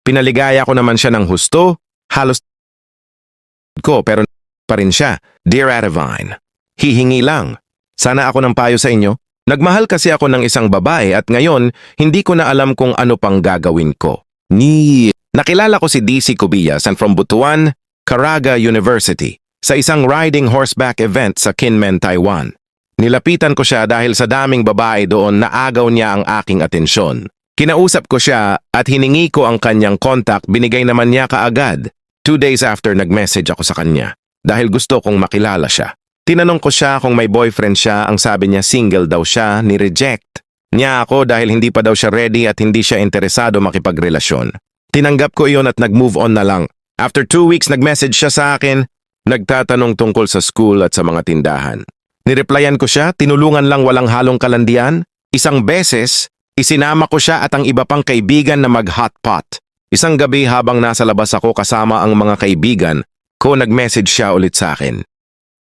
Pinaligaya ko naman siya ng husto, halos ko pero pa rin siya. Dear Adivine, hihingi lang. Sana ako ng payo sa inyo. Nagmahal kasi ako ng isang babae at ngayon hindi ko na alam kung ano pang gagawin ko. Nakilala ko si DC Cubillas and from Butuan, Caraga University sa isang riding horseback event sa Kinmen, Taiwan. Nilapitan ko siya dahil sa daming babae doon na agaw niya ang aking atensyon. Kinausap ko siya at hiningi ko ang kanyang contact, binigay naman niya kaagad. 2 days after nag-message ako sa kanya dahil gusto kong makilala siya. Tinanong ko siya kung may boyfriend siya, ang sabi niya single daw siya, ni-reject niya ako dahil hindi pa daw siya ready at hindi siya interesado makipagrelasyon. Tinanggap ko iyon at nag-move on na lang. After 2 weeks nag-message siya sa akin, nagtatanong tungkol sa school at sa mga tindahan. Nireplyan ko siya, tinulungan lang walang halong kalandian. Isang beses, isinama ko siya at ang iba pang kaibigan na mag-hotpot. Isang gabi habang nasa labas ako kasama ang mga kaibigan ko, nag-message siya ulit sa akin.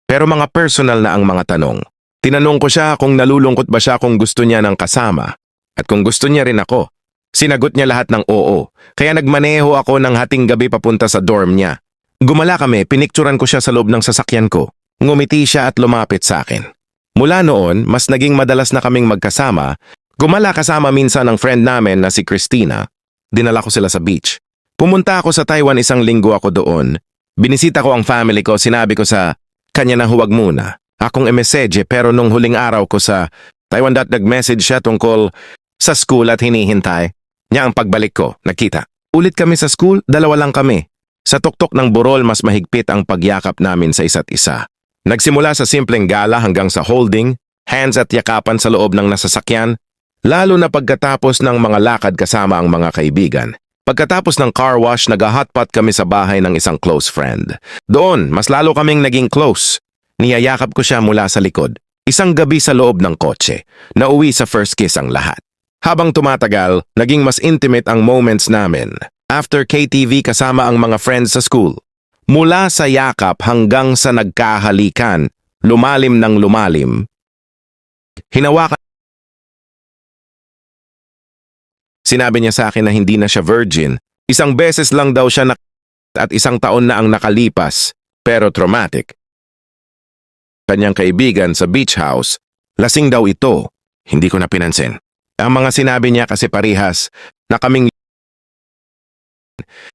Pero mga personal na ang mga tanong. Tinanong ko siya kung nalulungkot ba siya kung gusto niya ng kasama at kung gusto niya rin ako. Sinagot niya lahat ng oo, kaya nagmaneho ako ng hating gabi papunta sa dorm niya. Gumala kami, pinikturan ko siya sa loob ng sasakyan ko. Ngumiti siya at lumapit sa akin. Mula noon, mas naging madalas na kaming magkasama. Gumala kasama minsan ang friend namin na si Christina. Dinala ko sila sa beach. Pumunta ako sa Taiwan, 1 linggo ako doon. Binisita ko ang family ko, sinabi ko sa kanya na huwag muna. Akong emesedye pero nung huling araw ko sa Taiwan nag-message siya tungkol sa school at hinihintay niya ang pagbalik ko. Nakita. Ulit kami sa school, 2 lang kami. Sa tuktok ng burol mas mahigpit ang pagyakap namin sa isa't isa. Nagsimula sa simpleng gala hanggang sa holding, hands at yakapan sa loob ng nasasakyan, lalo na pagkatapos ng mga lakad kasama ang mga kaibigan. Pagkatapos ng car wash, nag-hotpot kami sa bahay ng isang close friend. Doon, mas lalo kaming naging close. Niyayakap ko siya mula sa likod. Isang gabi sa loob ng kotse, nauwi sa first kiss ang lahat. Habang tumatagal, naging mas intimate ang moments namin. After KTV kasama ang mga friends sa school. Mula sa yakap hanggang sa nagkahalikan, lumalim ng lumalim. Hinawakan. Sinabi niya sa akin na hindi na siya virgin. 1 beses lang daw siya at 1 taon na ang nakalipas, pero traumatic. Kanyang kaibigan sa beach house, lasing daw ito. Hindi ko na pinansin. Ang mga sinabi niya kasi parihas na kaming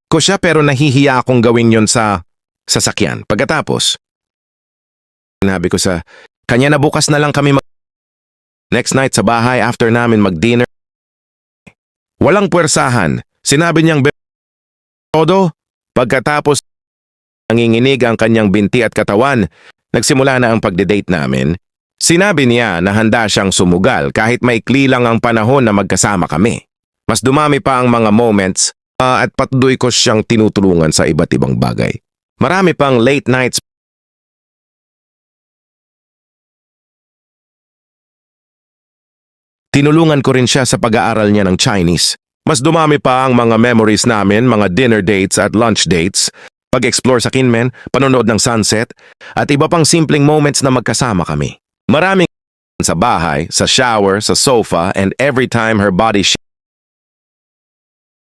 ko siya pero nahihiya akong gawin yon sa sasakyan. Pagkatapos, sinabi ko sa kanya na bukas na lang kami next night sa bahay after namin mag-dinner. Walang puwersahan. Sinabi niyang todo. Pagkatapos, nanginginig ang kanyang binti at katawan, nagsimula na ang pagde-date namin. Sinabi niya na handa siyang sumugal kahit maikli lang ang panahon na magkasama kami. Mas dumami pa ang mga moments at patuloy ko siyang tinutulungan sa iba't ibang bagay. Marami pang late nights. Tinulungan ko rin siya sa pag-aaral niya ng Chinese. Mas dumami pa ang mga memories namin, mga dinner dates at lunch dates, pag-explore sa Kinmen, panonood ng sunset, at iba pang simpleng moments na magkasama kami. Maraming sa bahay, sa shower, sa sofa, and every time her body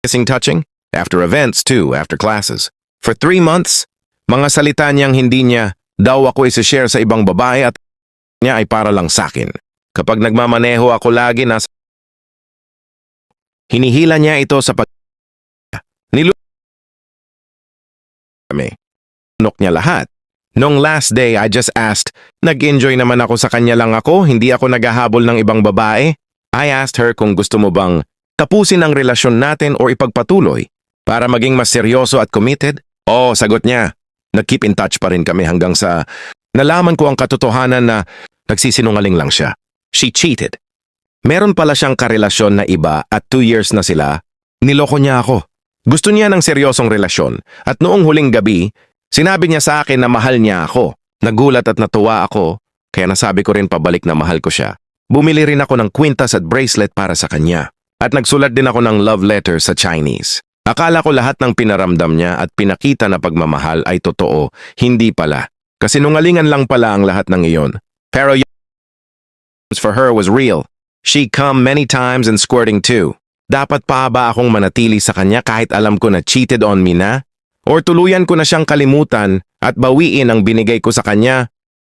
kissing, touching, after events too, after classes. For 3 months, mga salita niyang hindi niya daw ako isi-share sa ibang babae at niya ay para lang sa akin. Kapag nagmamaneho ako lagi hinihila niya ito sa kami. Nok niya lahat. Nung last day, I just asked, nag-enjoy naman ako sa kanya lang ako, hindi ako naghahabol ng ibang babae. I asked her kung gusto mo bang tapusin ang relasyon natin o ipagpatuloy para maging mas seryoso at committed. Oo, sagot niya. Nag-keep in touch pa rin kami hanggang sa nalaman ko ang katotohanan na nagsisinungaling lang siya. She cheated. Meron pala siyang karelasyon na iba at 2 years na sila. Niloko niya ako. Gusto niya ng seryosong relasyon at noong huling gabi, sinabi niya sa akin na mahal niya ako. Nagulat at natuwa ako, kaya nasabi ko rin pabalik na mahal ko siya. Bumili rin ako ng kwintas at bracelet para sa kanya. At nagsulat din ako ng love letter sa Chinese. Akala ko lahat ng pinaramdam niya at pinakita na pagmamahal ay totoo, hindi pala. Kasinungalingan lang pala ang lahat ng iyon. Pero for her was real. She come many times and squirting too. Dapat pa ba akong manatili sa kanya kahit alam ko na cheated on me na? Or tuluyan ko na siyang kalimutan at bawiin ang binigay ko sa kanya